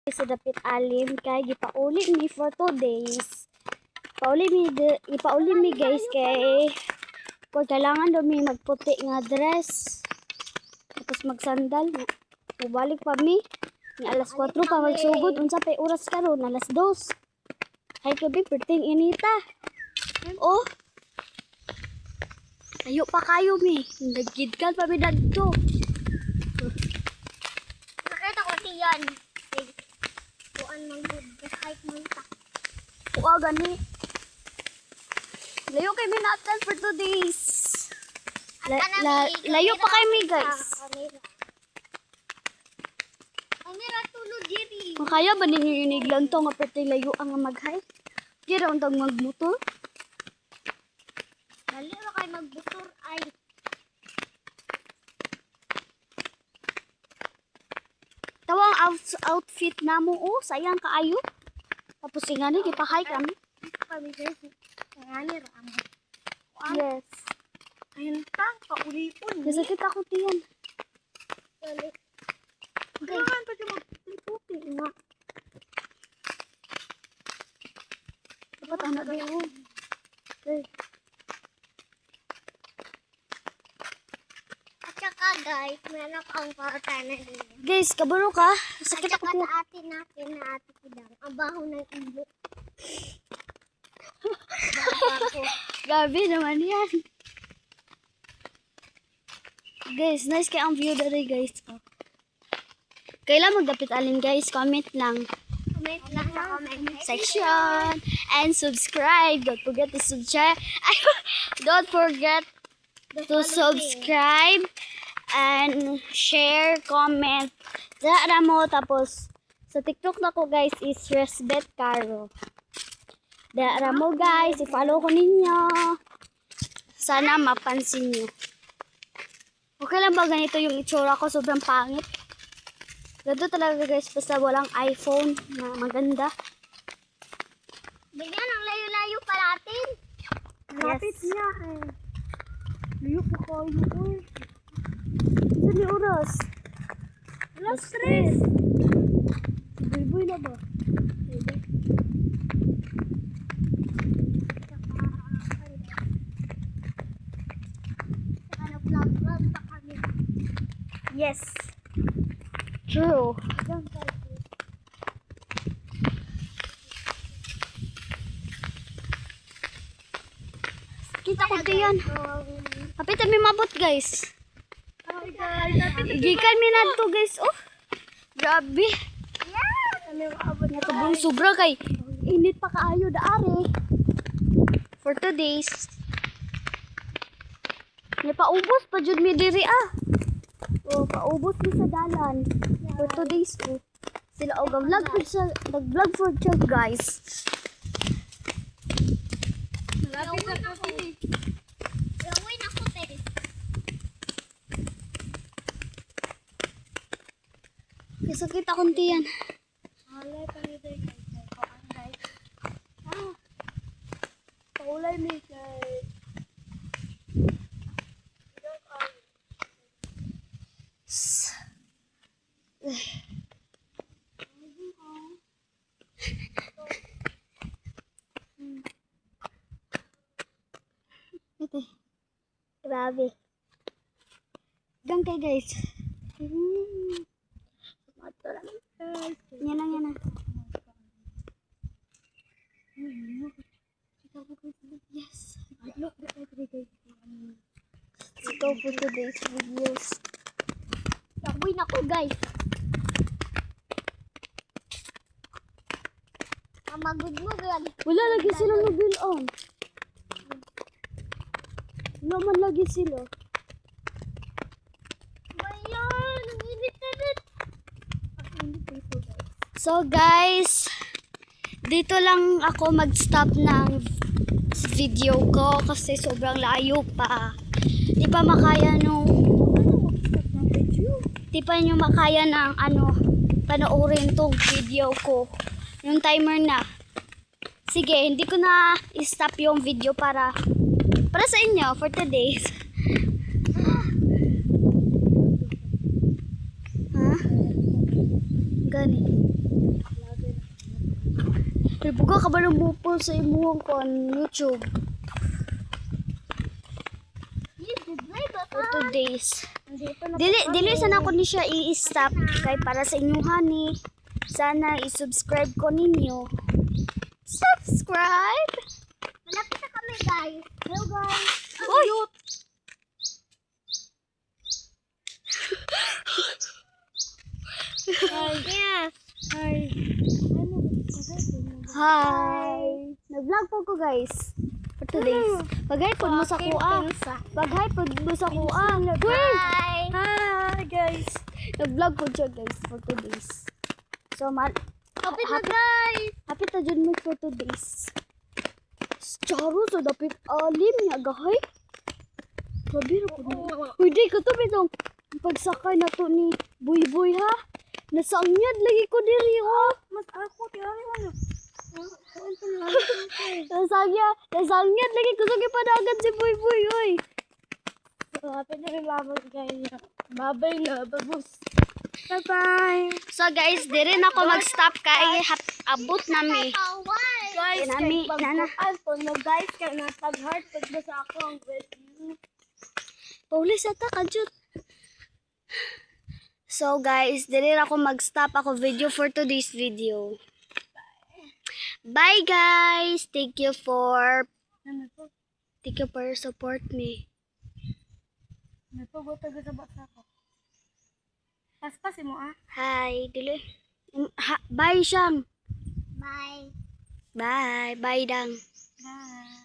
Sa dapit alim kay gipauli mi for 2 days. Ipauli mi guys kay kung kailangan daw mi magputi nga dress. Tapos magsandal. Balik pa mi. Ni alas 4 pa magsugod. Unsa pay oras karon? Alas 2. Hay gabi perting inita. Oh. Ayo pa kayo mi. Nagkidkan pa mi dadto. Nakita ko tiyan. Kuan man gud kahit man ta. Kuha gani. Layo kay minatan for 2 days. Layo pa kay mi guys. Kamera tulog diri. Makaya ba ninyo iniglang to nga perting layo ang mag-hike? Kira untang magmotor? Dali ra kay magbutor ay. Tawang outfit na mo, oh, sayang kaayo. Tapos nga ni, hike kami. Kami guys. Ngani ra amo. Yes. Ayun ta pauli-uli. Kasi kita ko tiyan. Dali. Kailangan pa yung magputi nga. Dapat anak din, oh. Okay. At saka guys, meron akong pautana din. Guys, kabalo ka. At Sakit saka ako tiyan. sa atin natin na ate Kidang. Ang baho ng ibo. Baho. Gabi naman yan. Guys, nice kaya ang view dari guys. Oh. Kailan magdapit alin guys, comment lang. Comment lang sa comment Section and subscribe. Don't forget to subscribe. Don't forget to subscribe and share, comment. Dara mo tapos sa TikTok na ko guys is Resbet Caro. Dara mo guys, i-follow ko ninyo. Sana mapansin nyo. Okay lang ba ganito yung itsura ko? Sobrang pangit. Ganda talaga guys, basta walang iPhone na maganda. Bigyan ng layo-layo pa natin. Lapit niya eh. Layo po kayo, uy. Sali oras. Alas 3. Boy na ba? Saka nag-vlog pa kami. Yes. True. Kita ko diyan. Kapit kami mabot guys. Gikan mi nadto guys. Oh. Grabe. Natubong sobra kay init pa kaayo daari. For 2 days. Ni paubos pa jud mi diri ah. Oh, paubos mi sa dalan. For 2 days ko. Sila og vlog for siya, nag-vlog for siya guys. Gawin ako. Gawin ako, te. Kasi kita kunti yan. Alay kami din. Guys. Paulay mi kay. Ito. Grabe. Gang kay guys. Yan lang yan ah. Yes. Let's go for today's videos. Gawin ako, guys. Magod mo, gan. Wala lagi sila mobil on. Wala man lagi sila. Bayan, ang init-init. So guys, dito lang ako mag-stop ng video ko kasi sobrang layo pa. Di pa makaya nung di pa nyo makaya ng panoorin tong video ko. Yung timer na. Sige, hindi ko na i-stop yung video para sa inyo for today's. Ha? Gani. Ribuga ka ba ng bupol sa imuhang kon YouTube for 2 days? Dili sana ko ni siya i-stop kay para sa inyo honey. Sana i-subscribe ko ninyo. Subscribe! Malapit na kami, guys. Hello, guys. Uy! Yes. Hi! Nag-vlog po ko guys. For 2 days. Pag-hypod mo sa kuha. Pag-hypod mo sa kuha. Hi. Hi guys! Nag-vlog po siya guys for 2 days. So, Kapit na, guys. happy ta dyan mo for 2 days. Charo sa dapit alim niya gahay. Grabe na po niya. Uy, di ko to bitong pagsakay na to ni Buy Buy ha. Nasangyad lagi ko diri ha. Mas ako, tiyari mo na. Nasangyad lagi ko sa padagan si Buy Buy oy. Kapit na rin babay, guys. Babay na, babus. Bye-bye. So guys, diri na ako mag-stop kay abot nami. Guys, Nami, nana. guys, kaya natag-heart pag sa ako ang video. Paulis ata kanjut. So guys, diri na ako mag-stop ako video for today's video. Bye guys. Thank you for support me. May pagod sa bata ko. Paspas mo ah. Hi, dili. Bye siyang. Bye. Bye. Bye dang. Bye.